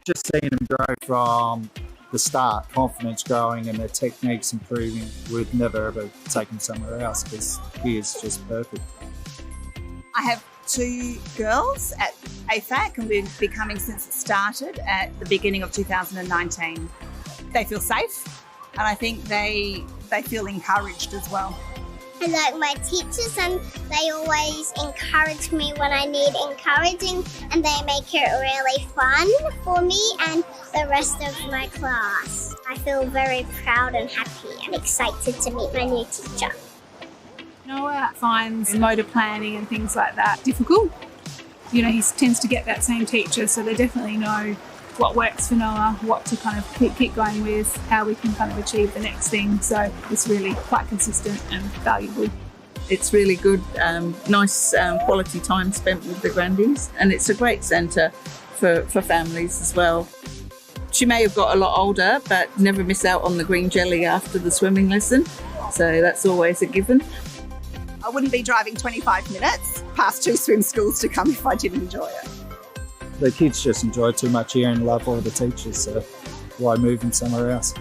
Just seeing them grow from the start, confidence growing and their techniques improving, would never ever take them somewhere else because he is just perfect. I have 2 girls at AFAC and we've been coming since it started at the beginning of 2019. They feel safe and I think they feel encouraged as well. I like my teachers and they always encourage me when I need encouraging and they make it really fun for me and the rest of my class. I feel very proud and happy and excited to meet my new teacher. Noah finds motor planning and things like that difficult. He tends to get that same teacher, so they definitely know what works for Noah, what to kind of keep going with, how we can kind of achieve the next thing. So it's really quite consistent and valuable. It's really good, nice quality time spent with the grandies, and it's a great centre for families as well. She may have got a lot older, but never miss out on the green jelly after the swimming lesson, so that's always a given. I wouldn't be driving 25 minutes past 2 swim schools to come if I didn't enjoy it. The kids just enjoy it too much here and love all the teachers, so why move them somewhere else?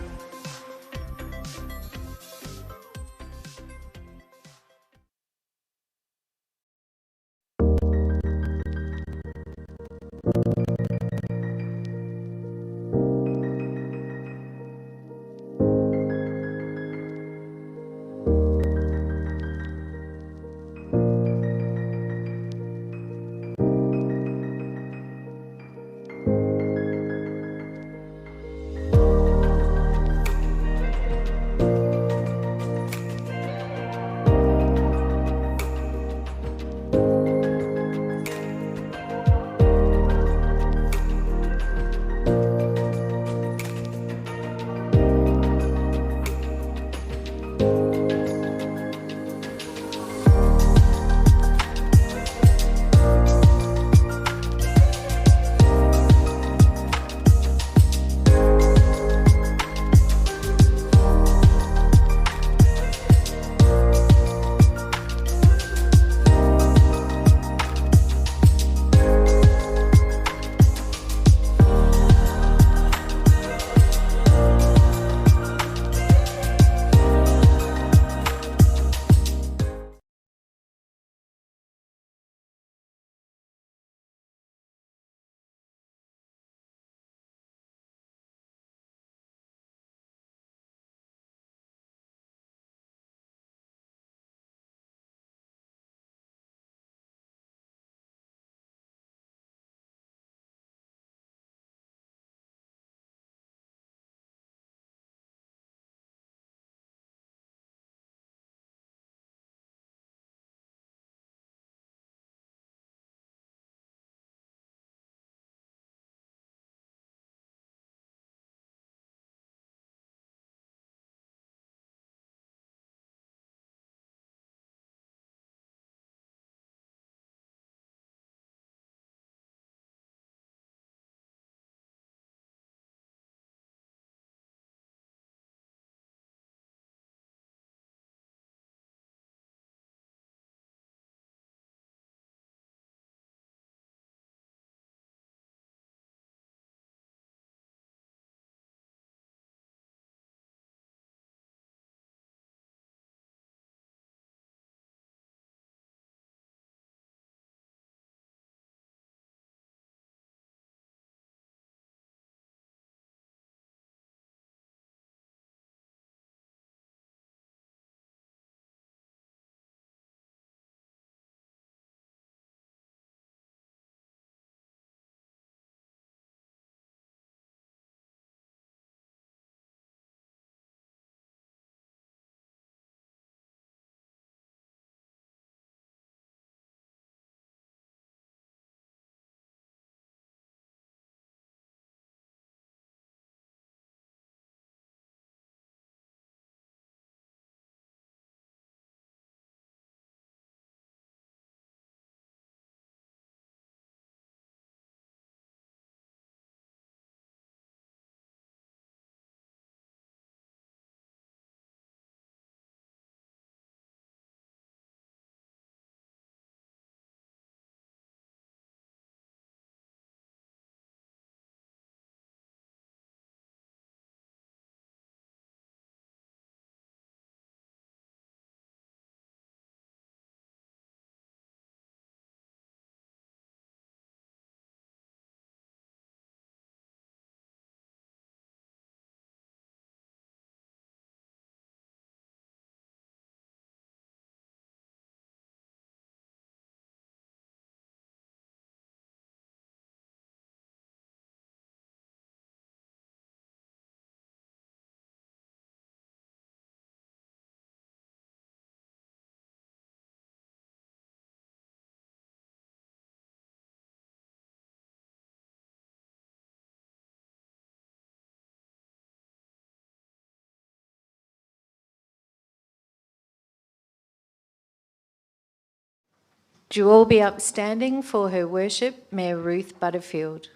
Would you all be upstanding for Her Worship, Mayor Ruth Butterfield?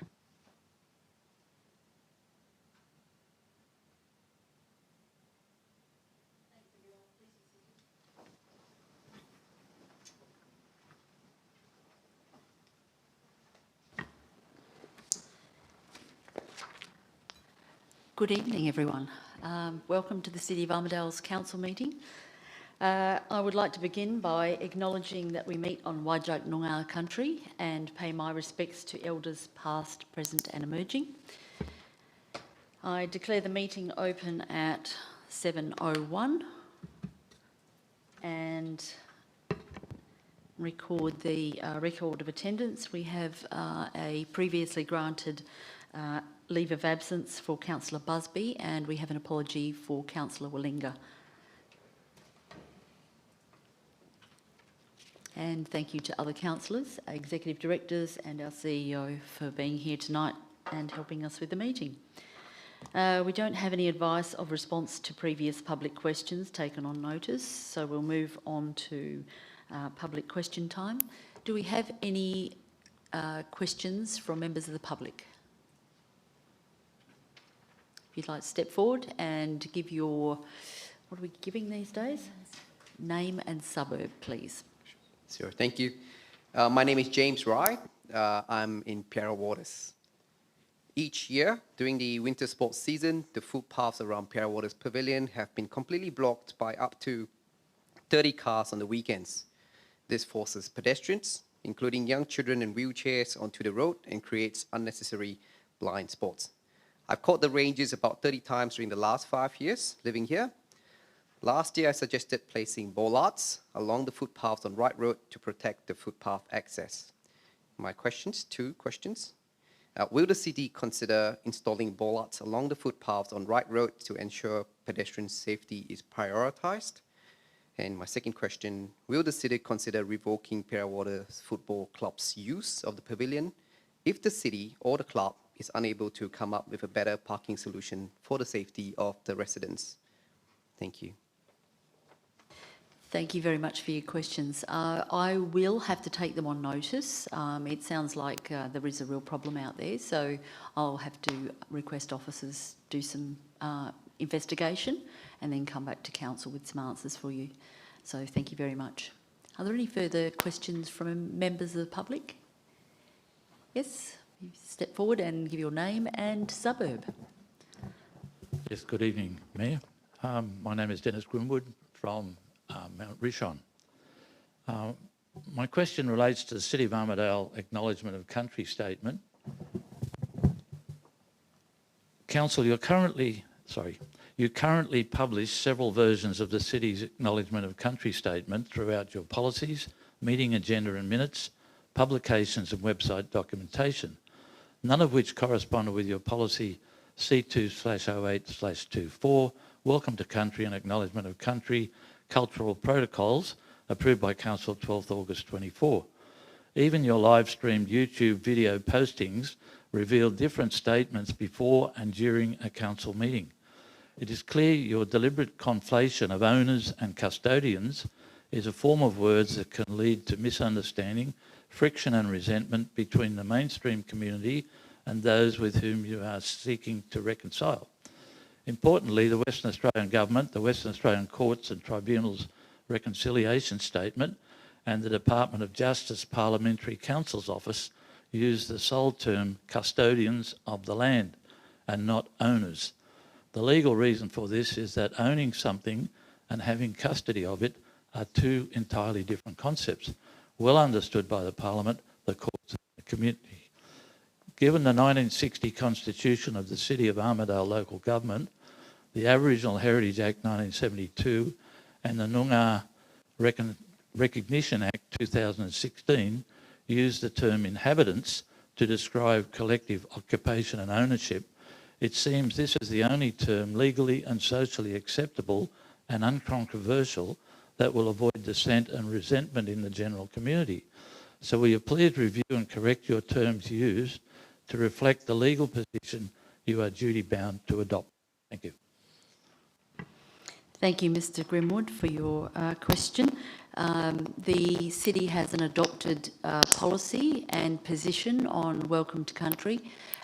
Good evening, everyone. Welcome to the City of Armidale's council meeting. I would like to begin by acknowledging that we meet on Whadjuk Noongar country and pay my respects to elders past, present and emerging. I declare the meeting open at 7:01 and record the record of attendance. We have a previously granted leave of absence for Councillor Busby, and we have an apology for Councillor Wallinga. And thank you to other councillors, executive directors and our CEO for being here tonight and helping us with the meeting. We don't have any advice of response to previous public questions taken on notice, so we'll move on to public question time. Do we have any questions from members of the public? If you'd like to step forward and give your, what are we giving these days? Name and suburb, please. Sure, thank you. My name is James Rye. I'm in Piara Waters. Each year, during the winter sports season, the footpaths around Piara Waters Pavilion have been completely blocked by up to 30 cars on the weekends. This forces pedestrians, including young children in wheelchairs, onto the road and creates unnecessary blind spots. I've caught the ranges about 30 times during the last 5 years living here. Last year, I suggested placing bollards along the footpaths on Wright Road to protect the footpath access. My questions, 2 questions. Will the city consider installing bollards along the footpaths on Wright Road to ensure pedestrian safety is prioritized? And my second question, will the city consider revoking Piara Waters Football Club's use of the pavilion if the city or the club is unable to come up with a better parking solution for the safety of the residents? Thank you. Thank you very much for your questions. I will have to take them on notice. It sounds like there is a real problem out there, so I'll have to request officers do some investigation and then come back to council with some answers for you. So thank you very much. Are there any further questions from members of the public? Yes, you step forward and give your name and suburb. Yes, good evening, Mayor. My name is Dennis Grimwood from Mount Rishon. My question relates to the City of Armidale Acknowledgement of Country Statement. Council, you currently publish several versions of the City's Acknowledgement of Country Statement throughout your policies, meeting agenda and minutes, publications and website documentation, none of which corresponded with your policy C2/08/24, Welcome to Country and Acknowledgement of Country, Cultural Protocols, approved by Council 12th August 24. Even your live-streamed YouTube video postings reveal different statements before and during a council meeting. It is clear your deliberate conflation of owners and custodians is a form of words that can lead to misunderstanding, friction and resentment between the mainstream community and those with whom you are seeking to reconcile. Importantly, the Western Australian Government, the Western Australian Courts and Tribunals Reconciliation Statement and the Department of Justice Parliamentary Counsel's Office use the sole term custodians of the land and not owners. The legal reason for this is that owning something and having custody of it are 2 entirely different concepts, well understood by the Parliament, the courts and the community. Given the 1960 Constitution of the City of Armidale Local Government, the Aboriginal Heritage Act 1972 and the Noongar Recognition Act 2016 use the term inhabitants to describe collective occupation and ownership, it seems this is the only term legally and socially acceptable and uncontroversial that will avoid dissent and resentment in the general community. So will you please review and correct your terms used to reflect the legal position you are duty-bound to adopt? Thank you. Thank you, Mr. Grimwood, for your question. The city has an adopted policy and position on welcome to country.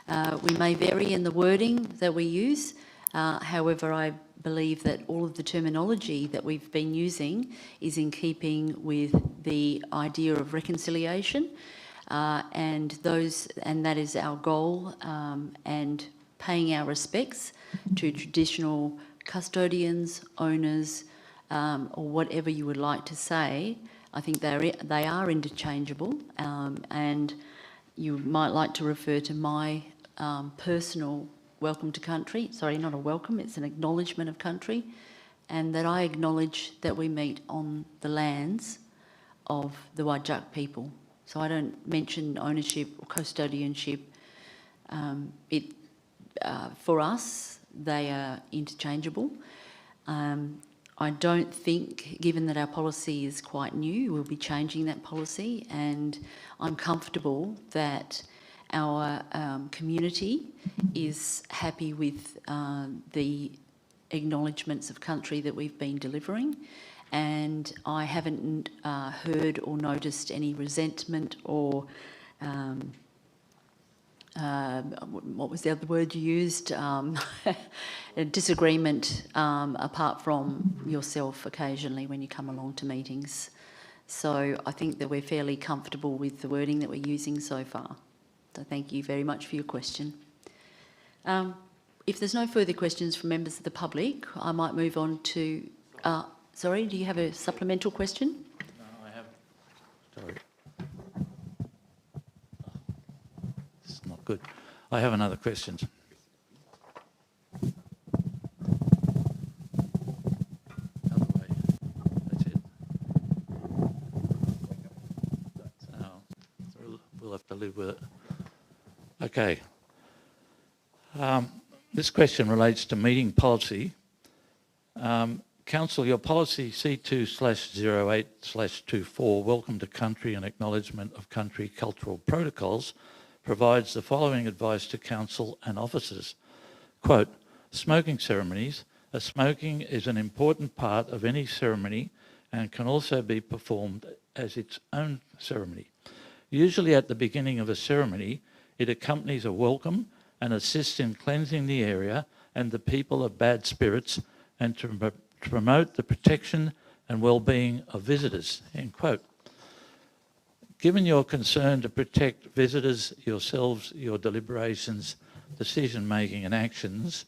We may vary in the wording that we use. However, I believe that all of the terminology that we've been using is in keeping with the idea of reconciliation, and that is our goal, and paying our respects to traditional custodians, owners, or whatever you would like to say. I think they are interchangeable, and you might like to refer to my personal welcome to country. Sorry, not a welcome, it's an acknowledgement of country, and that I acknowledge that we meet on the lands of the Whadjuk people. So I don't mention ownership or custodianship. For us, they are interchangeable. I don't think, given that our policy is quite new, we'll be changing that policy, and I'm comfortable that our community is happy with the acknowledgements of country that we've been delivering, and I haven't heard or noticed any resentment or what was the other word you used? A disagreement, apart from yourself occasionally when you come along to meetings. So I think that we're fairly comfortable with the wording that we're using so far. So thank you very much for your question. If there's no further questions from members of the public, I might move on to... sorry, do you have a supplemental question? No, I have. Sorry. It's not good. I have another question. Other way. That's it. No, we'll have to live with it. Okay. This question relates to meeting policy. Council, your policy C2/08/24, Welcome to Country and Acknowledgement of Country Cultural Protocols, provides the following advice to council and officers. Quote, smoking ceremonies. Smoking is an important part of any ceremony and can also be performed as its own ceremony. Usually at the beginning of a ceremony, it accompanies a welcome and assists in cleansing the area and the people of bad spirits and to promote the protection and well-being of visitors, end quote. Given your concern to protect visitors, yourselves, your deliberations, decision-making and actions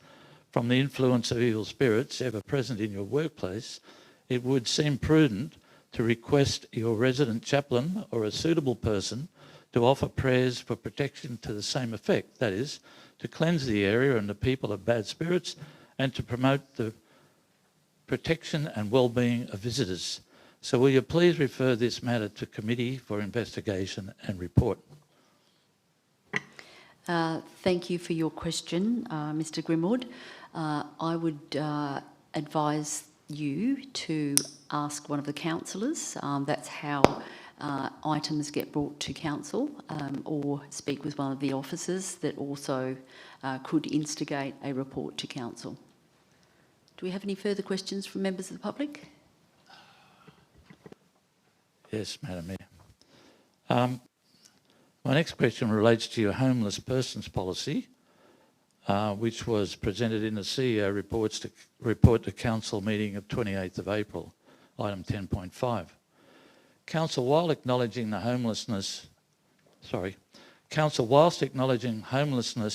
from the influence of evil spirits ever present in your workplace, it would seem prudent to request your resident chaplain or a suitable person to offer prayers for protection to the same effect, that is, to cleanse the area and the people of bad spirits and to promote the protection and well-being of visitors. So will you please refer this matter to committee for investigation and report? Thank you for your question, Mr. Grimwood. I would advise you to ask one of the councillors. That's how items get brought to council, or speak with one of the officers that also could instigate a report to council. Do we have any further questions from members of the public? Yes, Madam Mayor. My next question relates to your homeless persons policy, which was presented in the CEO report to Council meeting of 28th of April, item 10.5. Council, whilst acknowledging homelessness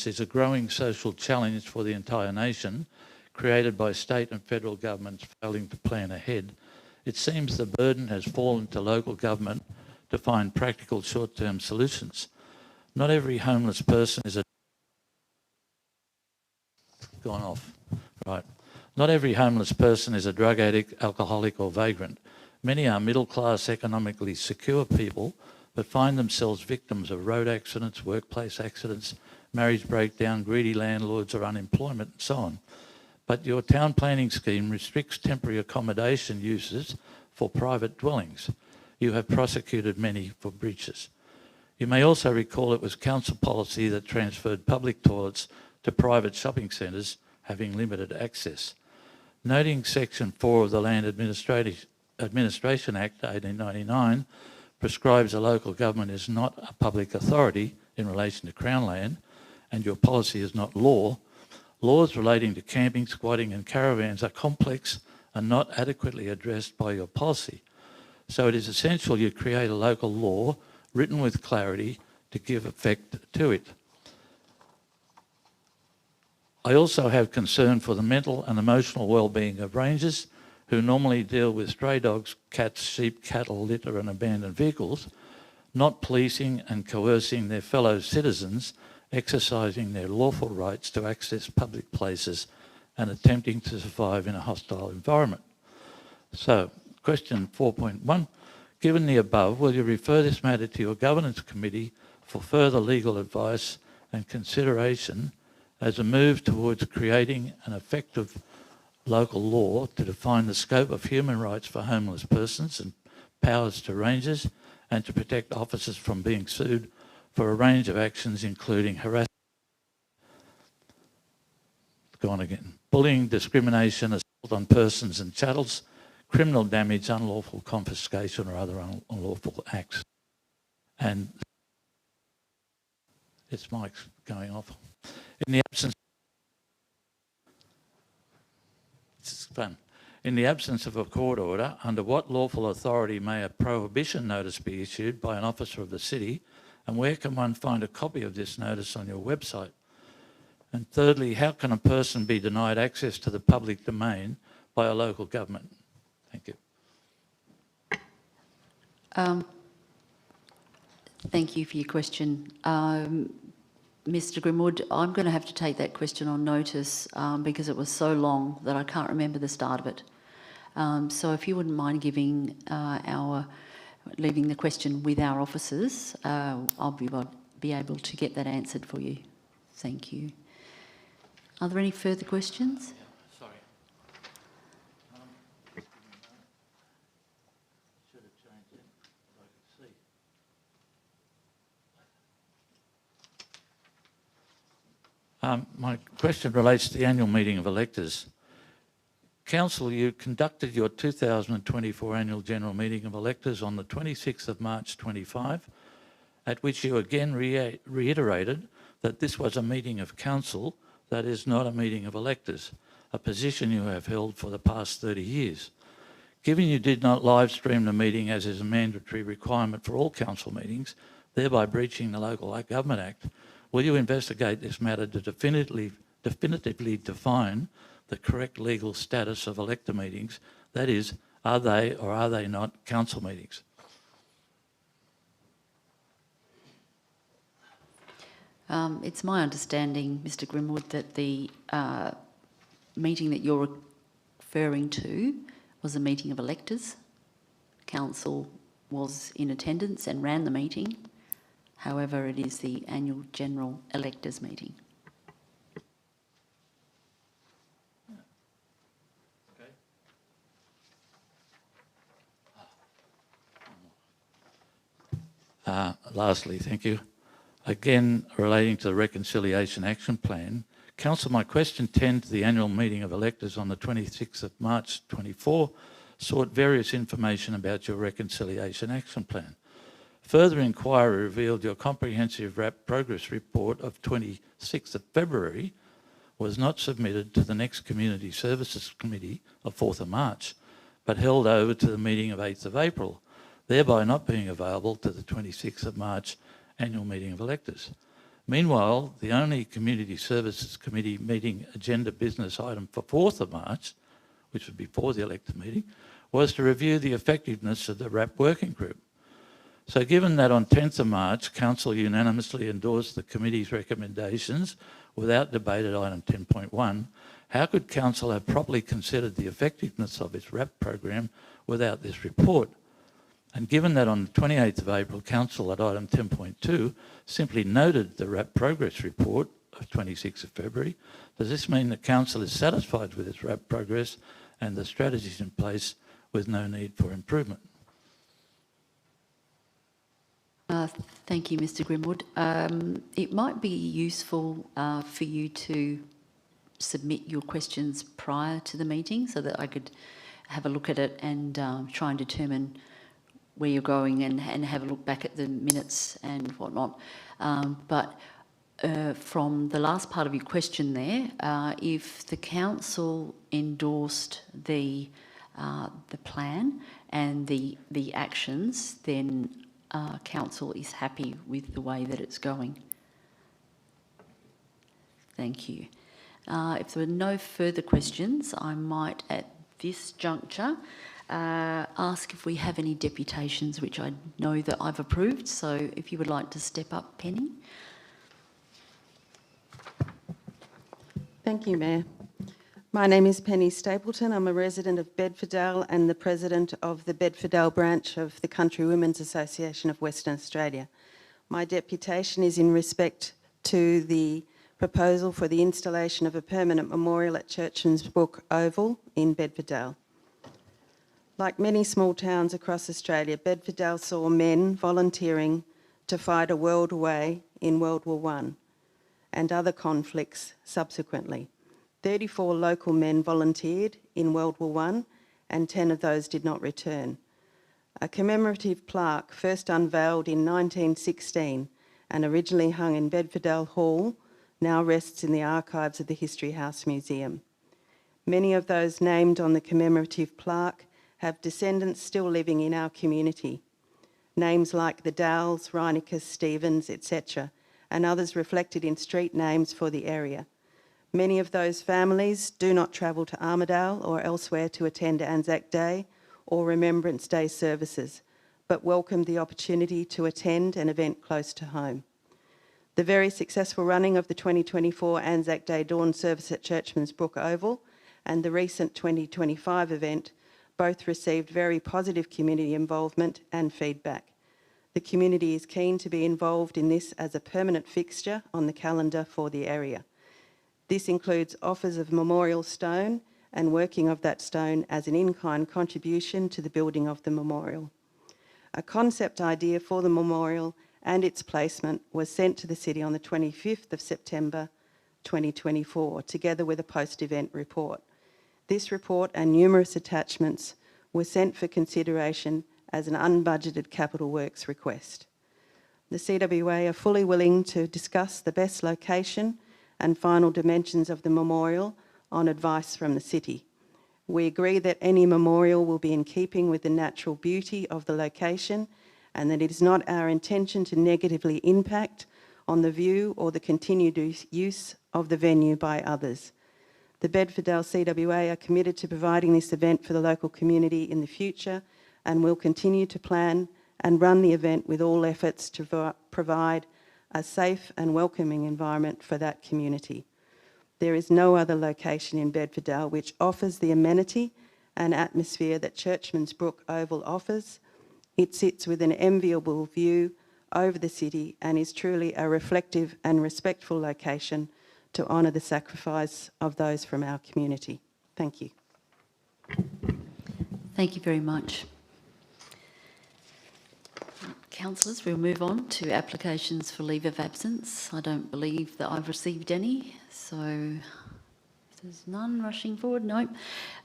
is a growing social challenge for the entire nation, created by state and federal governments failing to plan ahead, it seems the burden has fallen to local government to find practical short-term solutions. Not every homeless person is a Not every homeless person is a drug addict, alcoholic or vagrant. Many are middle-class, economically secure people but find themselves victims of road accidents, workplace accidents, marriage breakdown, greedy landlords or unemployment and so on. But your town planning scheme restricts temporary accommodation uses for private dwellings. You have prosecuted many for breaches. You may also recall it was council policy that transferred public toilets to private shopping centres having limited access. Noting Section 4 of the Land Administration Act 1899 prescribes a local government is not a public authority in relation to Crown land, and your policy is not law, laws relating to camping, squatting and caravans are complex and not adequately addressed by your policy. So it is essential you create a local law written with clarity to give effect to it. I also have concern for the mental and emotional well-being of rangers who normally deal with stray dogs, cats, sheep, cattle, litter and abandoned vehicles, not policing and coercing their fellow citizens, exercising their lawful rights to access public places and attempting to survive in a hostile environment. So, question 4.1, given the above, will you refer this matter to your governance committee for further legal advice and consideration as a move towards creating an effective local law to define the scope of human rights for homeless persons and powers to rangers, and to protect officers from being sued for a range of actions including harassment, bullying, discrimination, assault on persons and chattels, criminal damage, unlawful confiscation or other unlawful acts. And its mic's going off. In the absence, it's fun. In the absence of a court order, under what lawful authority may a prohibition notice be issued by an officer of the city, and where can one find a copy of this notice on your website? And thirdly, how can a person be denied access to the public domain by a local government? Thank you. Thank you for your question. Mr Grimwood, I'm going to have to take that question on notice because it was so long that I can't remember the start of it. So if you wouldn't mind giving leaving the question with our officers, I'll be able to get that answered for you. Thank you. Are there any further questions? Sorry. Should have changed it so I could see. My question relates to the annual meeting of electors. Council, you conducted your 2024 annual general meeting of electors on the 26th of March 25, at which you again reiterated that this was a meeting of council, that is not a meeting of electors, a position you have held for the past 30 years. Given you did not live stream the meeting as is a mandatory requirement for all council meetings, thereby breaching the Local Government Act, will you investigate this matter to definitively define the correct legal status of elector meetings? That is, are they or are they not council meetings? It's my understanding, Mr Grimwood, that the meeting that you're referring to was a meeting of electors. Council was in attendance and ran the meeting. However, it is the annual general electors meeting. Lastly, thank you. Again, relating to the Reconciliation Action Plan, Council, my question 10 to the annual meeting of electors on the 26th of March 24 sought various information about your Reconciliation Action Plan. Further inquiry revealed your comprehensive RAP progress report of 26th of February was not submitted to the next Community Services Committee of 4th of March, but held over to the meeting of 8th of April, thereby not being available to the 26th of March annual meeting of electors. Meanwhile, the only Community Services Committee meeting agenda business item for 4th of March, which was before the elected meeting, was to review the effectiveness of the RAP working group. So given that on 10th of March, Council unanimously endorsed the committee's recommendations without debate at item 10.1, how could Council have properly considered the effectiveness of its RAP program without this report? And given that on the 28th of April, Council at item 10.2 simply noted the RAP progress report of 26th of February, does this mean that Council is satisfied with its RAP progress and the strategies in place with no need for improvement? Thank you, Mr Grimwood. It might be useful for you to submit your questions prior to the meeting so that I could have a look at it and try and determine where you're going and have a look back at the minutes and whatnot. But from the last part of your question there, if the council endorsed the plan and the actions, then council is happy with the way that it's going. Thank you. If there are no further questions, I might at this juncture ask if we have any deputations, which I know that I've approved. So if you would like to step up, Penny. Thank you, Mayor. My name is Penny Stapleton. I'm a resident of Bedfordale and the president of the Bedfordale branch of the Country Women's Association of Western Australia. My deputation is in respect to the proposal for the installation of a permanent memorial at Churchman's Brook Oval in Bedfordale. Like many small towns across Australia, Bedfordale saw men volunteering to fight a world war in World War I and other conflicts subsequently. 34 local men volunteered in World War I and 10 of those did not return. A commemorative plaque, first unveiled in 1916 and originally hung in Bedfordale Hall, now rests in the archives of the History House Museum. Many of those named on the commemorative plaque have descendants still living in our community. Names like the Dowles, Reinicus, Stevens, etc., and others reflected in street names for the area. Many of those families do not travel to Armidale or elsewhere to attend Anzac Day or Remembrance Day services, but welcome the opportunity to attend an event close to home. The very successful running of the 2024 Anzac Day Dawn service at Churchman's Brook Oval and the recent 2025 event both received very positive community involvement and feedback. The community is keen to be involved in this as a permanent fixture on the calendar for the area. This includes offers of memorial stone and working of that stone as an in-kind contribution to the building of the memorial. A concept idea for the memorial and its placement was sent to the City on the 25th of September 2024, together with a post-event report. This report and numerous attachments were sent for consideration as an unbudgeted capital works request. The CWA are fully willing to discuss the best location and final dimensions of the memorial on advice from the City. We agree that any memorial will be in keeping with the natural beauty of the location and that it is not our intention to negatively impact on the view or the continued use of the venue by others. The Bedfordale CWA are committed to providing this event for the local community in the future and will continue to plan and run the event with all efforts to provide a safe and welcoming environment for that community. There is no other location in Bedfordale which offers the amenity and atmosphere that Churchman's Brook Oval offers. It sits with an enviable view over the city and is truly a reflective and respectful location to honour the sacrifice of those from our community. Thank you. Thank you very much. Councillors, we'll move on to applications for leave of absence. I don't believe that I've received any, so if there's none rushing forward, no.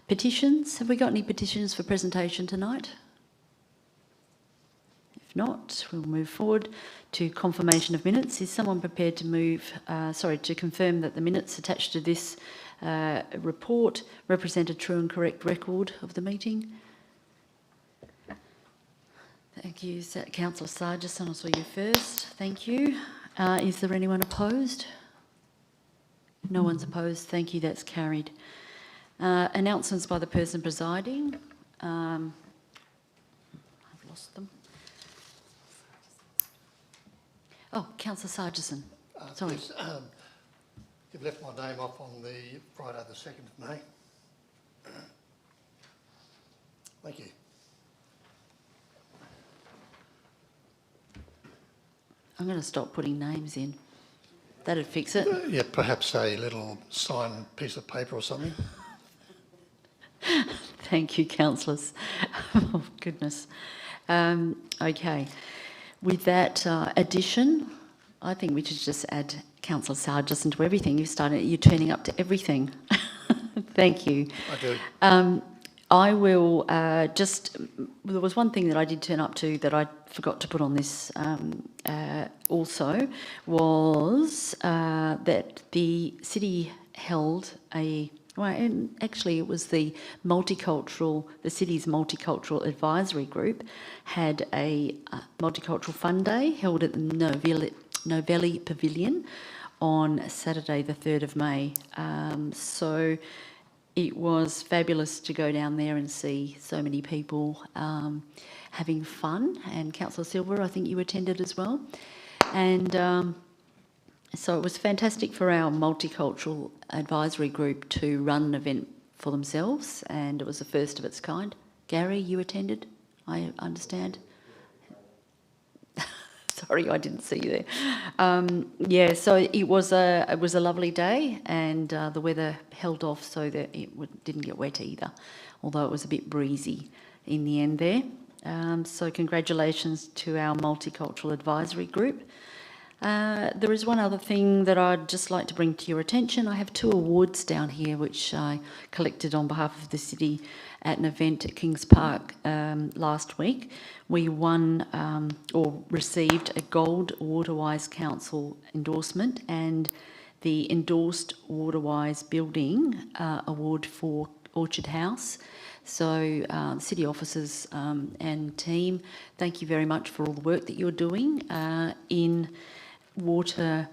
Petitions, have we got any petitions for presentation tonight? If not, we'll move forward to confirmation of minutes. Is someone prepared to to confirm that the minutes attached to this report represent a true and correct record of the meeting? Thank you, Councillor Sargison. I saw you first. Thank you. Is there anyone opposed? No one's opposed. Thank you. That's carried. Announcements by the person presiding. I've lost them. Oh, Councillor Sargison. Sorry. Yes, you've left my name off on the Friday the 2nd of May. Thank you. I'm going to stop putting names in. That'd fix it. Yeah, perhaps a little signed piece of paper or something. Thank you, councillors. Oh, goodness. Okay. With that addition, I think we should just add Councillor Sargison to everything. You're turning up to everything. Thank you. I do. I will there was one thing that I did turn up to that I forgot to put on this also, was that the city held and actually it was the city's multicultural advisory group had a multicultural fun day held at the Novelli Pavilion on Saturday the 3rd of May. So it was fabulous to go down there and see so many people having fun, and Councillor Silver, I think you attended as well. And so it was fantastic for our multicultural advisory group to run an event for themselves, and it was the first of its kind. Gary, you attended, I understand? Sorry, I didn't see you there. So it was a lovely day, and the weather held off so that it didn't get wet either, although it was a bit breezy in the end there. So congratulations to our multicultural advisory group. There is one other thing that I'd just like to bring to your attention. I have 2 awards down here which I collected on behalf of the city at an event at Kings Park last week. We won or received a Gold Waterwise Council endorsement and the Endorsed Waterwise Building Award for Orchard House. So city officers and team, thank you very much for all the work that you're doing in water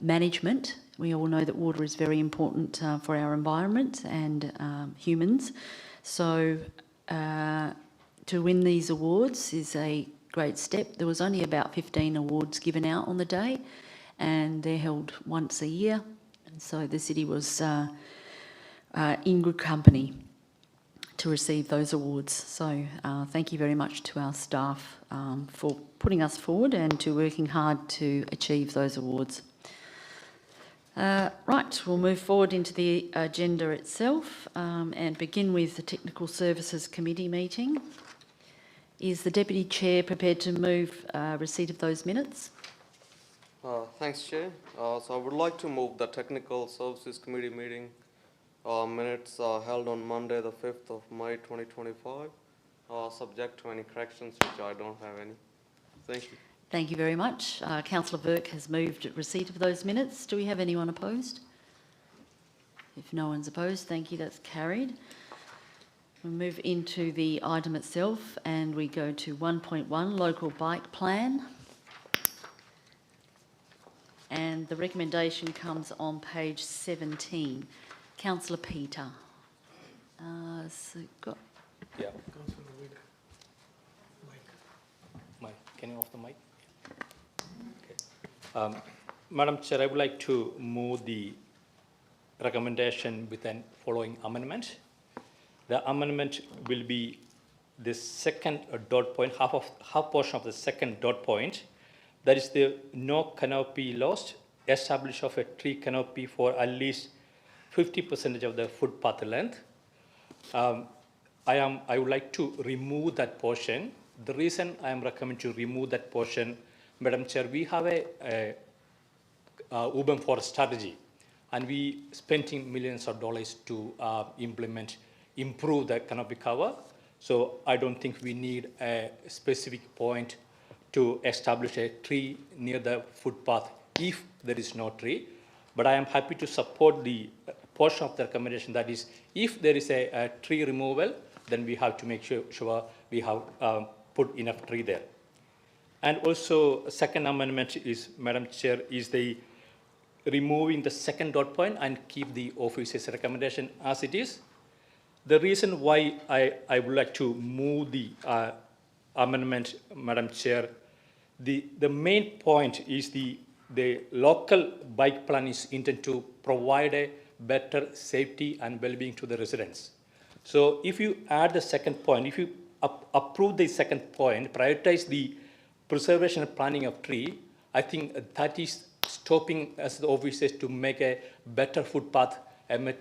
management. We all know that water is very important for our environment and humans. So to win these awards is a great step. There was only about 15 awards given out on the day, and they're held once a year. And so the city was in good company to receive those awards. So thank you very much to our staff for putting us forward and to working hard to achieve those awards. Right, we'll move forward into the agenda itself and begin with the Technical Services Committee meeting. Is the Deputy Chair prepared to move receipt of those minutes? Thanks, Chair. So I would like to move the Technical Services Committee meeting minutes held on Monday, the 5th of May 2025, subject to any corrections, which I don't have any. Thank you. Thank you very much. Councillor Burke has moved receipt of those minutes. Do we have anyone opposed? If no one's opposed, thank you, that's carried. We'll move into the item itself and we go to 1.1, Local Bike Plan. And the recommendation comes on page 17. Councillor Peter. Yeah. Mic. Can you off the mic? Okay. Madam Chair, I would like to move the recommendation with the following amendment. The amendment will be the second dot point, half portion of the second dot point. That is the no canopy lost, establish of a tree canopy for at least 50% of the footpath length. I would like to remove that portion. The reason I am recommending to remove that portion, Madam Chair, we have a urban forest strategy, and we spending millions of dollars to improve the canopy cover. So I don't think we need a specific point to establish a tree near the footpath if there is no tree. But I am happy to support the portion of the recommendation, that is, if there is a tree removal, then we have to make sure we have put enough tree there. And also, second amendment is, Madam Chair, is the removing the second dot point and keep the office's recommendation as it is. The reason why I would like to move the amendment, Madam Chair, the main point is the local bike plan is intended to provide a better safety and well-being to the residents. So if you add the second point, if you approve the second point, prioritize the preservation and planning of tree, I think that is stopping us, the officers, to make a better footpath and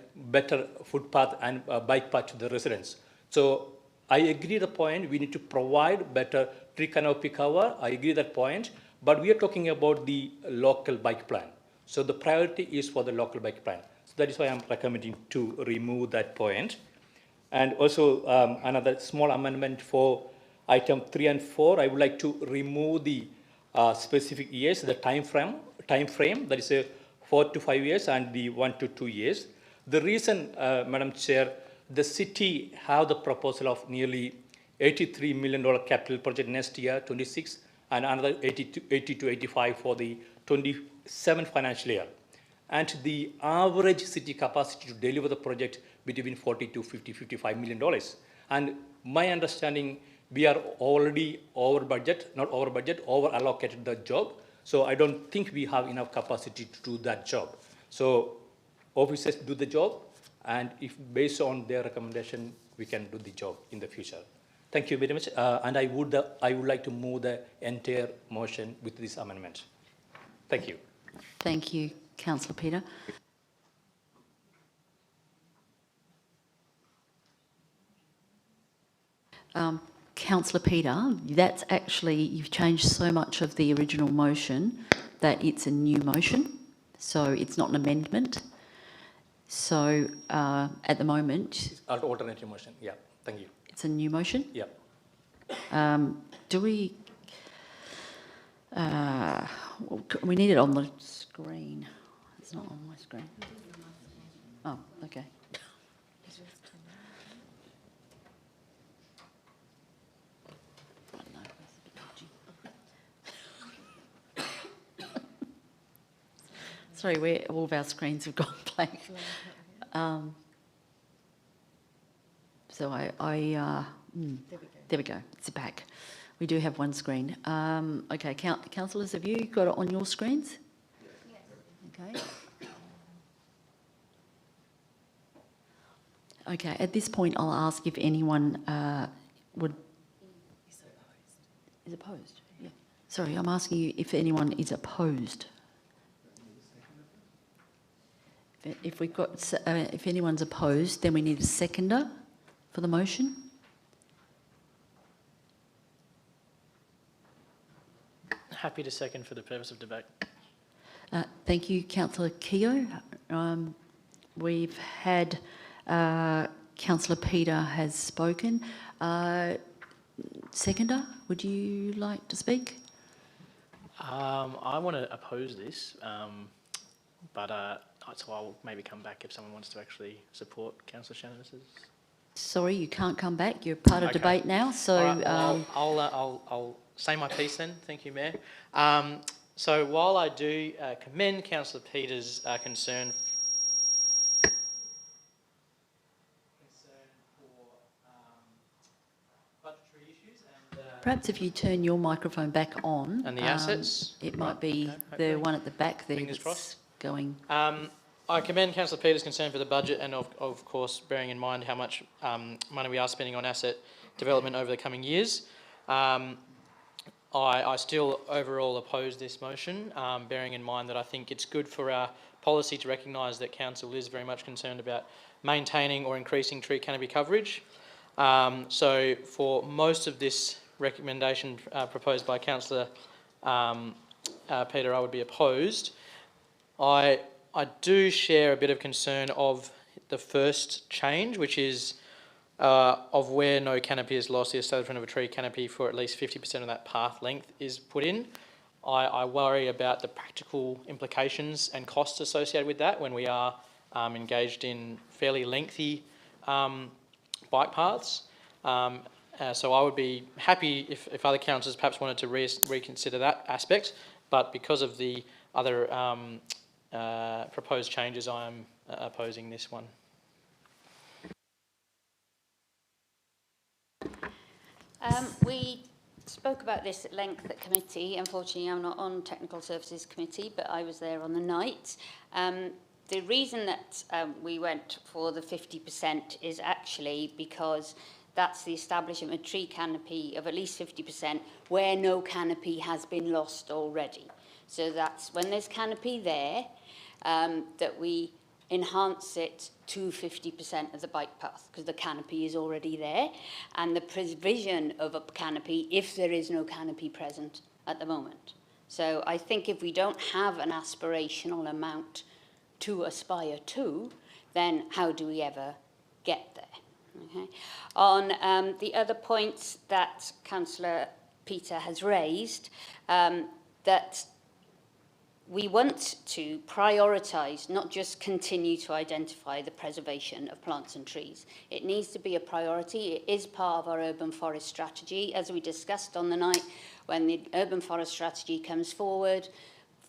bike path to the residents. So I agree the point, we need to provide better tree canopy cover, I agree that point, but we are talking about the local bike plan. So the priority is for the local bike plan. So that is why I'm recommending to remove that point. And also another small amendment for item 3 and 4, I would like to remove the specific years, the time frame that is 4 to 5 years and the 1 to 2 years. The reason, Madam Chair, the city have the proposal of nearly $83 million capital project next year, 26, and another 80 to 85 for the 27 financial year. And the average city capacity to deliver the project between 40 to 50, $55 million. And my understanding, we are already over budget, not over budget, over allocated the job. So I don't think we have enough capacity to do that job. So officers do the job, and if based on their recommendation, we can do the job in the future. Thank you very much. And I would like to move the entire motion with this amendment. Thank you. Thank you, Councillor Peter. Councillor Peter, that's actually, you've changed so much of the original motion that it's a new motion, so it's not an amendment. So at the moment... It's an alternative motion, yeah, thank you. It's a new motion? Yeah. Do we... we need it on the screen. It's not on my screen. Oh, okay. Sorry, all of our screens have gone blank. So there we go. It's back. We do have one screen. Okay, councillors, have you got it on your screens? Yes. Okay. Okay, at this point, I'll ask if anyone would... Is opposed? Yeah. Sorry, I'm asking you if anyone is opposed. If we've got, if anyone's opposed, then we need a seconder for the motion. Happy to second for the purpose of debate. Thank you, Councillor Keogh. We've had Councillor Peter has spoken. Seconder, would you like to speak? I want to oppose this, but so I'll maybe come back if someone wants to actually support Councillor Shannon's. Sorry, you can't come back. You're part of debate now. So right, well, I'll say my piece then. Thank you, Mayor. So while I do commend Councillor Peter's concern for budgetary issues and perhaps if you turn your microphone back on and the assets, it might be the one at the back there. Fingers crossed. Going. I commend Councillor Peter's concern for the budget and of course bearing in mind how much money we are spending on asset development over the coming years. I still overall oppose this motion, bearing in mind that I think it's good for our policy to recognise that Council is very much concerned about maintaining or increasing tree canopy coverage. So for most of this recommendation proposed by Councillor Peter, I would be opposed. I do share a bit of concern of the first change, which is of where no canopy is lost, the establishment of a tree canopy for at least 50% of that path length is put in. I worry about the practical implications and costs associated with that when we are engaged in fairly lengthy bike paths. So I would be happy if other councillors perhaps wanted to reconsider that aspect, but because of the other proposed changes, I am opposing this one. We spoke about this at length at committee. Unfortunately, I'm not on Technical Services Committee, but I was there on the night. The reason that we went for the 50% is actually because that's the establishment of a tree canopy of at least 50% where no canopy has been lost already. So that's when there's canopy there, that we enhance it to 50% of the bike path because the canopy is already there, and the provision of a canopy if there is no canopy present at the moment. So I think if we don't have an aspirational amount to aspire to, then how do we ever get there? Okay. On the other points that Councillor Peter has raised, that we want to prioritise, not just continue to identify the preservation of plants and trees. It needs to be a priority. It is part of our urban forest strategy. As we discussed on the night, when the urban forest strategy comes forward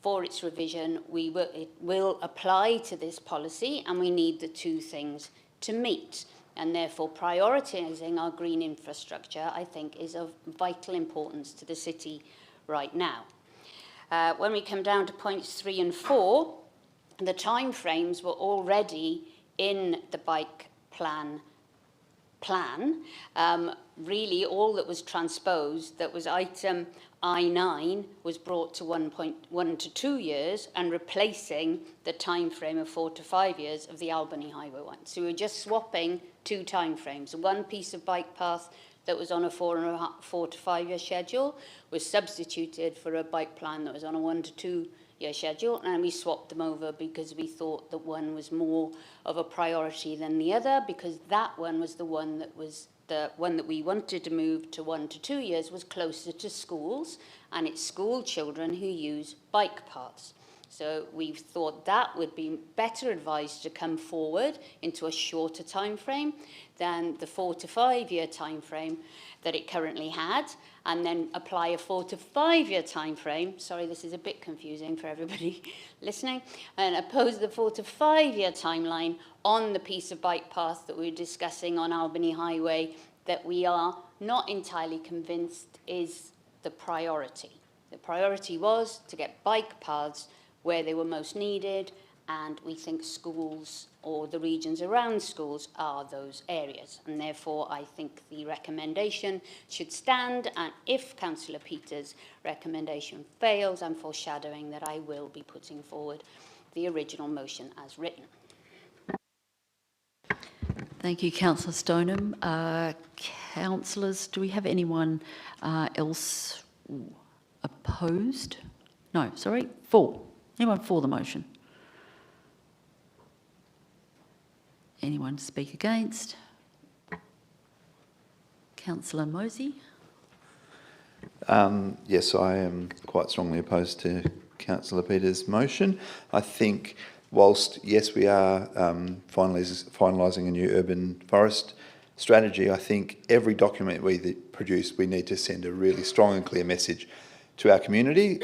for its revision, it will apply to this policy, and we need the two things to meet. And therefore, prioritising our green infrastructure, I think, is of vital importance to the city right now. When we come down to points 3 and 4, the timeframes were already in the bike plan. Really, all that was transposed, that was item I9, was brought to 1.1 to 2 years and replacing the timeframe of 4 to 5 years of the Albany Highway one. So we were just swapping two timeframes. One piece of bike path that was on a 4 to 5 year schedule was substituted for a bike plan that was on a 1 to 2 year schedule, and we swapped them over because we thought that one was more of a priority than the other, because that one was the one that we wanted to move to 1 to 2 years was closer to schools, and it's school children who use bike paths. So we thought that would be better advised to come forward into a shorter time frame than the 4 to 5 year time frame that it currently had, and then apply a 4 to 5 year time frame. Sorry, this is a bit confusing for everybody listening. And oppose the 4 to 5 year timeline on the piece of bike path that we were discussing on Albany Highway that we are not entirely convinced is the priority. The priority was to get bike paths where they were most needed, and we think schools or the regions around schools are those areas. And therefore, I think the recommendation should stand, and if Councillor Peters' recommendation fails, I'm foreshadowing that I will be putting forward the original motion as written. Thank you, Councillor Stoneham. Councillors, do we have anyone else opposed? No, sorry, for. Anyone for the motion? Anyone speak against? Councillor Mosey? Yes, I am quite strongly opposed to Councillor Peters' motion. I think whilst, yes, we are finalising a new urban forest strategy, I think every document we produce, we need to send a really strong and clear message to our community,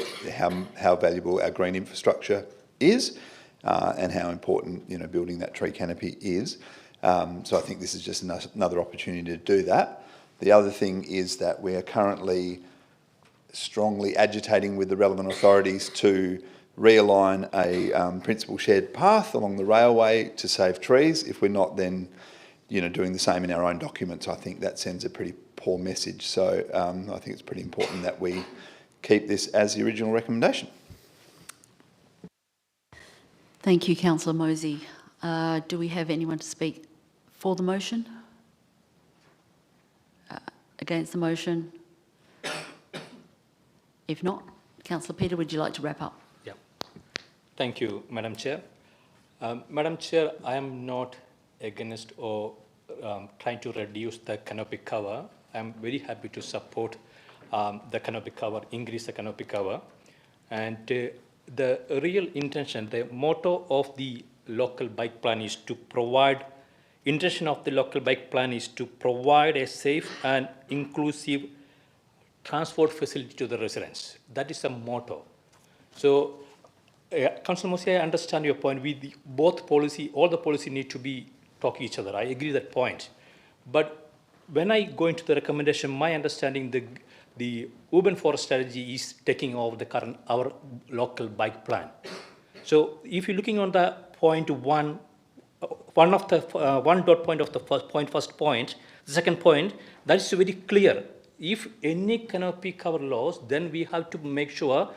how valuable our green infrastructure is, and how important building that tree canopy is. So I think this is just another opportunity to do that. The other thing is that we are currently strongly agitating with the relevant authorities to realign a principal shared path along the railway to save trees. If we're not then doing the same in our own documents, I think that sends a pretty poor message. So I think it's pretty important that we keep this as the original recommendation. Thank you, Councillor Mosey. Do we have anyone to speak for the motion? Against the motion? If not, Councillor Peter, would you like to wrap up? Yeah. Thank you, Madam Chair. Madam Chair, I am not against or trying to reduce the canopy cover. I am very happy to support the canopy cover, increase the canopy cover. And the real intention, the motto of the local bike plan is to provide, intention of the local bike plan is to provide a safe and inclusive transport facility to the residents. That is the motto. So, Councillor Mosey, I understand your point. Both policy, all the policy need to be talking each other. I agree that point. But when I go into the recommendation, my understanding, the urban forest strategy is taking over our local bike plan. So if you're looking on the point one dot point of the first point, the second point, that is very clear. If any canopy cover loss, then we have to make sure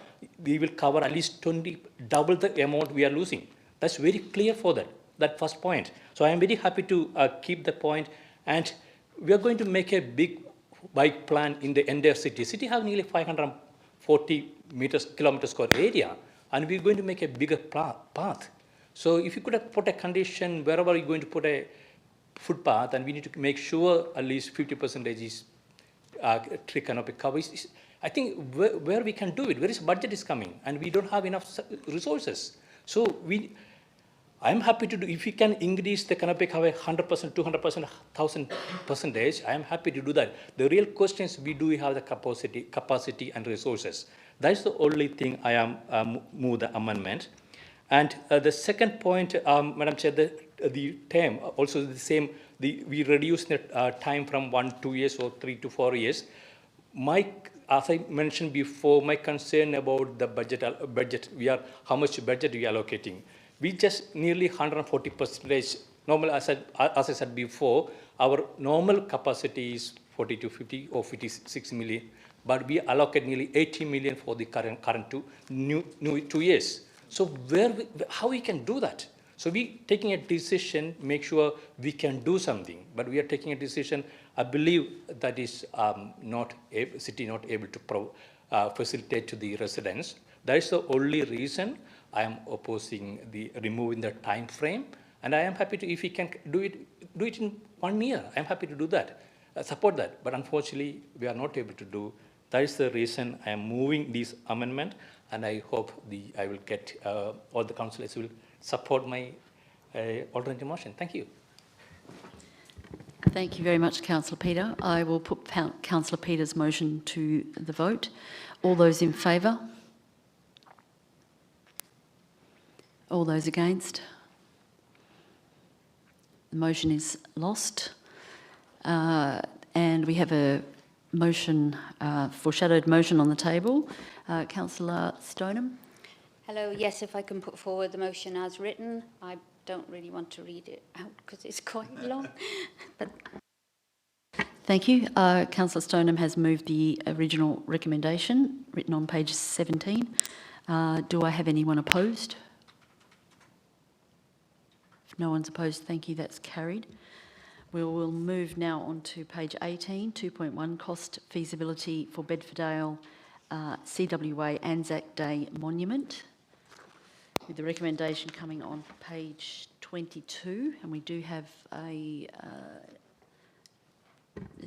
we will cover at least double the amount we are losing. That's very clear for that first point. So I am very happy to keep the point, and we are going to make a big bike plan in the entire city. City have nearly 540 kilometers square area, and we're going to make a bigger path. So if you could have put a condition wherever you're going to put a footpath, and we need to make sure at least 50% is tree canopy cover. I think where we can do it, where is budget is coming, and we don't have enough resources. So I'm happy to do, if we can increase the canopy cover 100%, 200%, 1000%, I am happy to do that. The real question is, do we have the capacity and resources? That's the only thing I am move the amendment. And the second point, Madam Chair, the term also the same. We reduce the time from 2 years or 3 to 4 years. As I mentioned before, my concern about the budget, how much budget we are allocating. We just nearly 140%. Normal, as I said before, our normal capacity is 40 to 50 or 56 million, but we allocate nearly 80 million for the current 2 years. So how we can do that? So we taking a decision, make sure we can do something, but we are taking a decision. I believe that is city not able to facilitate to the residents. That is the only reason I am opposing the removing the time frame, and I am happy to, if we can do it in 1 year. I am happy to do that, support that. But unfortunately, we are not able to do. That is the reason I am moving this amendment, and I hope I will get all the councillors will support my alternative motion. Thank you. Thank you very much, Councillor Peter. I will put Councillor Peter's motion to the vote. All those in favour? All those against? The motion is lost. And we have a motion, foreshadowed motion on the table. Councillor Stoneham. Hello, yes, if I can put forward the motion as written. I don't really want to read it out because it's quite long. But thank you. Councillor Stoneham has moved the original recommendation written on page 17. Do I have anyone opposed? If no one's opposed, thank you, that's carried. We will move now on to page 18, 2.1, cost feasibility for Bedfordale CWA Anzac Day Monument, with the recommendation coming on page 22, and we do have a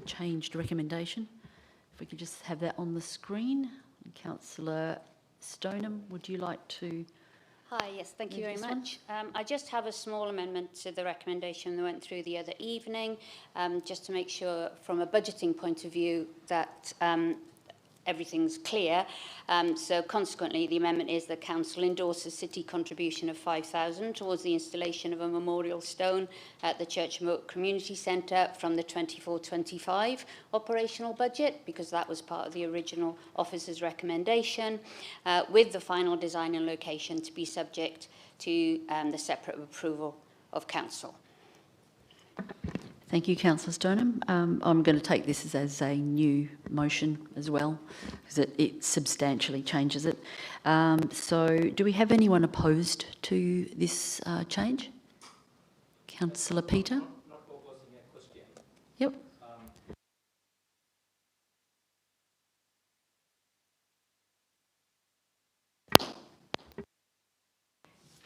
changed recommendation. If we could just have that on the screen. Councillor Stoneham, would you like to? Hi, yes, thank you very much. I just have a small amendment to the recommendation that went through the other evening, just to make sure from a budgeting point of view that everything's clear. So consequently, the amendment is that Council endorses city contribution of $5,000 towards the installation of a memorial stone at the Church Moat Community Centre from the 24-25 operational budget, because that was part of the original officer's recommendation, with the final design and location to be subject to the separate approval of Council. Thank you, Councillor Stoneham. I'm going to take this as a new motion as well, because it substantially changes it. So do we have anyone opposed to this change? Councillor Peter? Not proposing a question. Yep.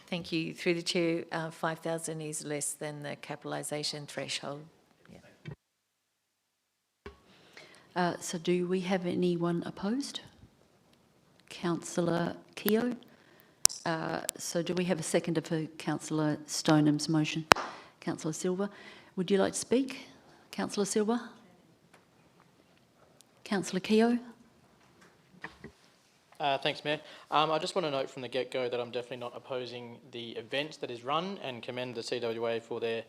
Thank you. Through the Chair, 5,000 is less than the capitalisation threshold. Yeah. So do we have anyone opposed? Councillor Keogh? So do we have a seconder for Councillor Stoneham's motion? Councillor Silva, would you like to speak? Councillor Silva? Councillor Keogh? Thanks, Mayor. I just want to note from the get-go that I'm definitely not opposing the event that is run, and commend the CWA for their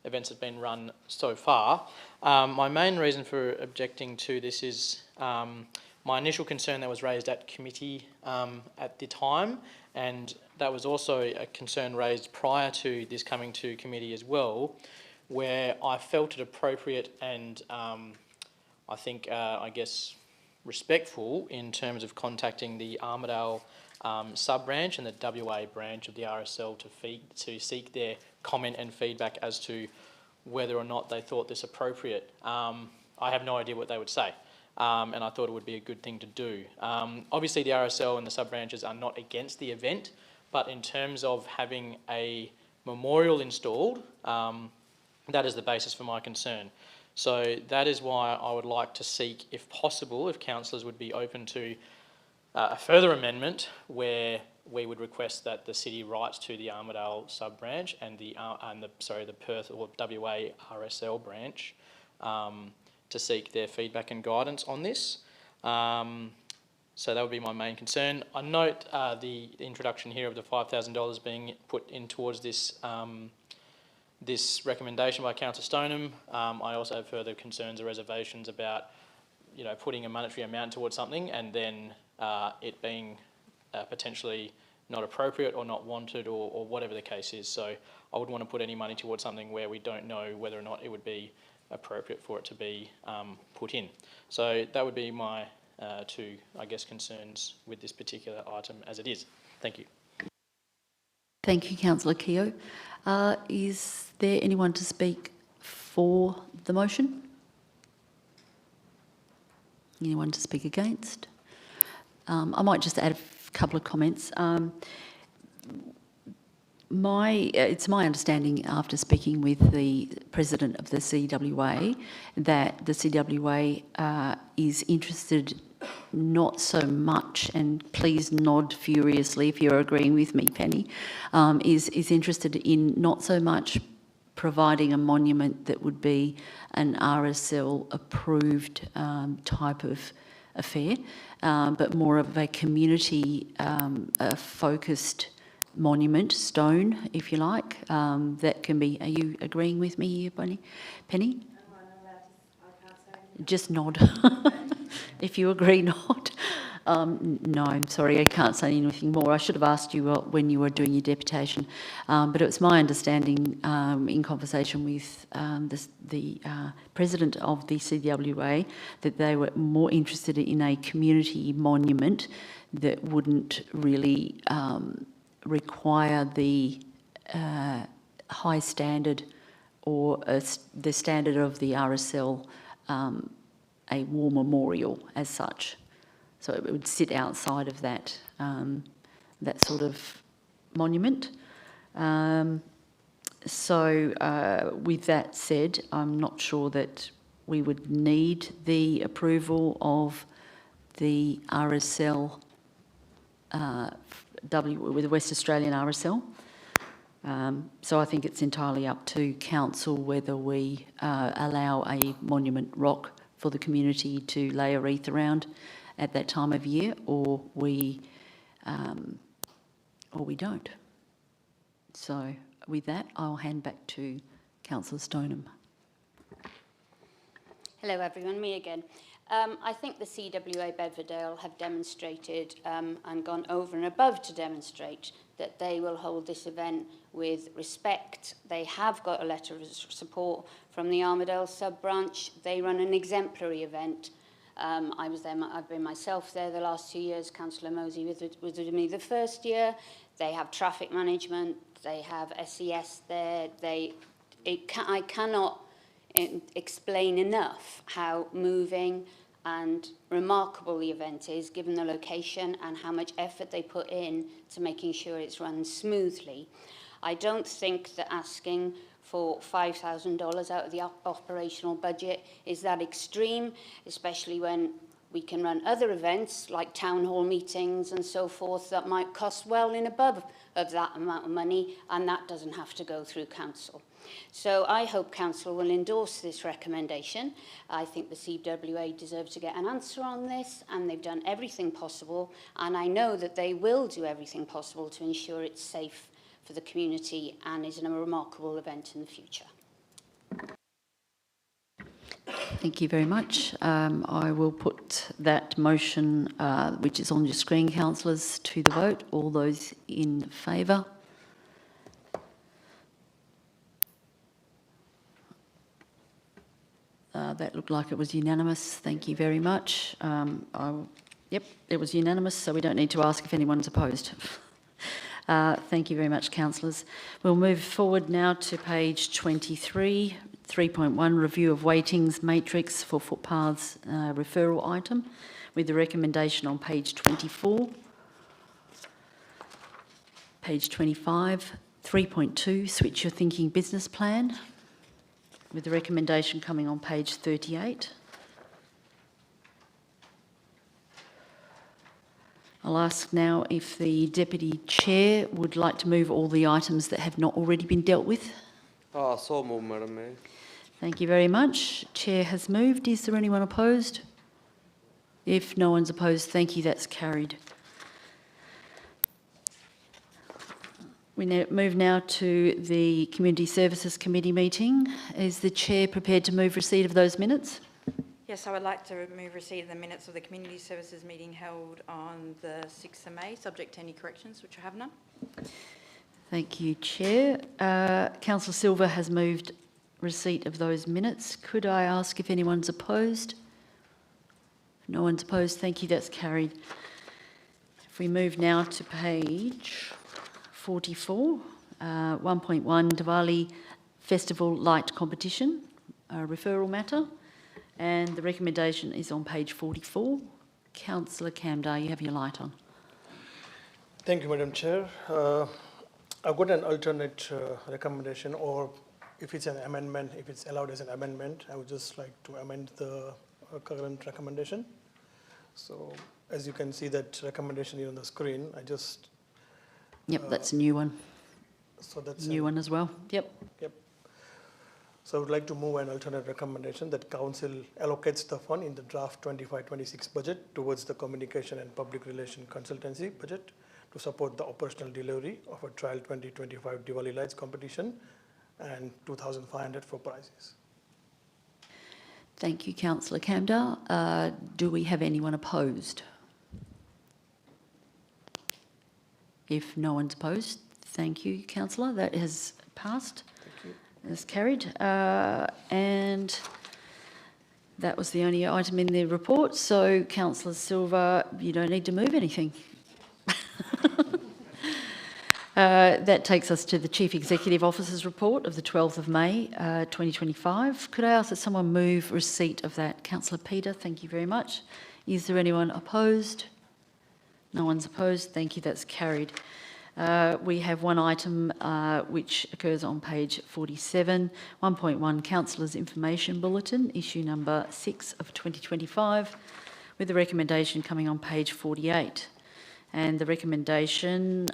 events that have been run so far. My main reason for objecting to this is my initial concern that was raised at committee at the time, and that was also a concern raised prior to this coming to committee as well, where I felt it appropriate and I think, I guess, respectful in terms of contacting the Armidale sub-branch and the WA branch of the RSL to seek their comment and feedback as to whether or not they thought this appropriate. I have no idea what they would say, and I thought it would be a good thing to do. Obviously, the RSL and the sub-branches are not against the event, but in terms of having a memorial installed, That is the basis for my concern. So that is why I would like to seek, if possible, if councillors would be open to a further amendment where we would request that the city writes to the Armidale sub-branch and the Perth or WA RSL branch to seek their feedback and guidance on this. So that would be my main concern. I note the introduction here of the $5,000 being put in towards this this recommendation by Councillor Stoneham. I also have further concerns or reservations about, putting a monetary amount towards something and then it being potentially not appropriate or not wanted or whatever the case is. So I wouldn't want to put any money towards something where we don't know whether or not it would be appropriate for it to be put in. So that would be my two, concerns with this particular item as it is. Thank you. Thank you, Councillor Keogh. Is there anyone to speak for the motion? Anyone to speak against? I might just add a couple of comments. It's my understanding after speaking with the President of the CWA that the CWA is interested not so much, and please nod furiously if you're agreeing with me, Penny, is interested in not so much providing a monument that would be an RSL approved type of affair, but more of a community focused monument, stone, if you like, that can be. Are you agreeing with me here, Penny? Just nod. If you agree, nod. No, I'm sorry, I can't say anything more. I should have asked you when you were doing your deputation, but it was my understanding in conversation with the President of the CWA that they were more interested in a community monument that wouldn't really require the high standard or the standard of the RSL, a war memorial as such. So it would sit outside of that that sort of monument. So with that said, I'm not sure that we would need the approval of the RSL, with the West Australian RSL. So I think it's entirely up to council whether we allow a monument rock for the community to lay a wreath around at that time of year, or we don't. So with that, I'll hand back to Councillor Stoneham. Hello everyone, me again. I think the CWA Bedfordale have demonstrated and gone over and above to demonstrate that they will hold this event with respect. They have got a letter of support from the Armidale sub-branch. They run an exemplary event. I was there, I've been myself there the last 2 years. Councillor Mosey was with me the first year. They have traffic management, they have SES there. I cannot explain enough how moving and remarkable the event is, given the location and how much effort they put in to making sure it's run smoothly. I don't think that asking for $5,000 out of the operational budget is that extreme, especially when we can run other events like town hall meetings and so forth that might cost well in above of that amount of money, and that doesn't have to go through council. So I hope council will endorse this recommendation. I think the CWA deserve to get an answer on this, and they've done everything possible, and I know that they will do everything possible to ensure it's safe for the community and is a remarkable event in the future. Thank you very much. I will put that motion, which is on your screen, councillors, to the vote. All those in favour? That looked like it was unanimous. Thank you very much. Yep, it was unanimous, so we don't need to ask if anyone's opposed. Thank you very much, councillors. We'll move forward now to page 23, 3.1, review of weightings matrix for footpaths referral item, with the recommendation on page 24. Page 25, 3.2, switch your thinking business plan. with the recommendation coming on page 38. I'll ask now if the Deputy Chair would like to move all the items that have not already been dealt with. So moved, Madam Mayor. Thank you very much. Chair has moved. Is there anyone opposed? If no one's opposed, thank you. That's carried. We move now to the Community Services Committee meeting. Is the Chair prepared to move receipt of those minutes? Yes, I would like to move receipt of the minutes of the Community Services meeting held on the 6th of May, subject to any corrections, which I have none. Thank you, Chair. Councillor Silva has moved receipt of those minutes. Could I ask if anyone's opposed? No one's opposed. Thank you. That's carried. If we move now to page 44, 1.1 Diwali Festival Light Competition, referral matter, and the recommendation is on page 44. Councillor Kamdar, you have your light on. Thank you, Madam Chair. I've got an alternate recommendation, or if it's an amendment, if it's allowed as an amendment, I would just like to amend the current recommendation. So as you can see that recommendation here on the screen, I just... Yep, that's a new one. So that's new one as well. Yep. Yep. So I would like to move an alternate recommendation that Council allocates the fund in the draft 25-26 budget towards the communication and public relation consultancy budget to support the operational delivery of a trial 2025 Diwali lights competition and 2,500 for prizes. Thank you, Councillor Kamdar. Do we have anyone opposed? If no one's opposed, thank you, Councillor. That has passed. Thank you. Is carried. And that was the only item in the report. So, Councillor Silva, you don't need to move anything. That takes us to the Chief Executive Officer's report of the 12th of May 2025. Could I ask that someone move receipt of that? Councillor Peter, thank you very much. Is there anyone opposed? No one's opposed. Thank you. That's carried. We have one item which occurs on page 47, 1.1 Councillors' Information Bulletin, issue number 6 of 2025, with the recommendation coming on page 48. And the recommendation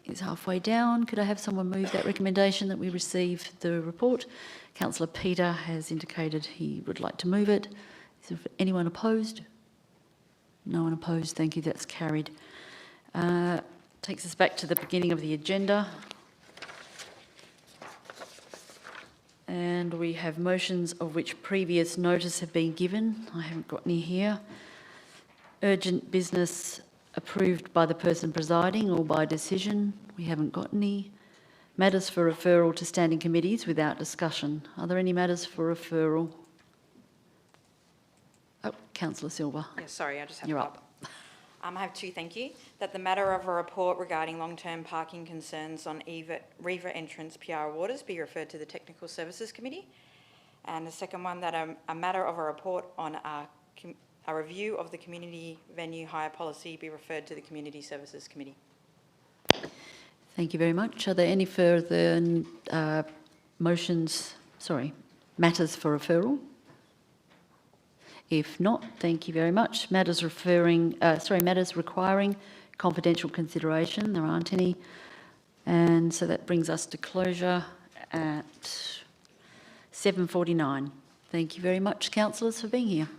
is halfway down. Could I have someone move that recommendation that we receive the report? Councillor Peter has indicated he would like to move it. Is there anyone opposed? No one opposed. Thank you. That's carried. Takes us back to the beginning of the agenda. And we have motions of which previous notice have been given. I haven't got any here. Urgent business approved by the person presiding or by decision. We haven't got any. Matters for referral to standing committees without discussion. Are there any matters for referral? Oh, Councillor Silva. Yeah, sorry, I just have You're to up. I have two, thank you. That the matter of a report regarding long-term parking concerns on Riva Entrance PR Waters be referred to the Technical Services Committee. And the second one, that a matter of a report on a review of the community venue hire policy be referred to the Community Services Committee. Thank you very much. Are there any further matters for referral? If not, thank you very much. Matters requiring confidential consideration. There aren't any. And so that brings us to closure at 7:49. Thank you very much, councillors, for being here.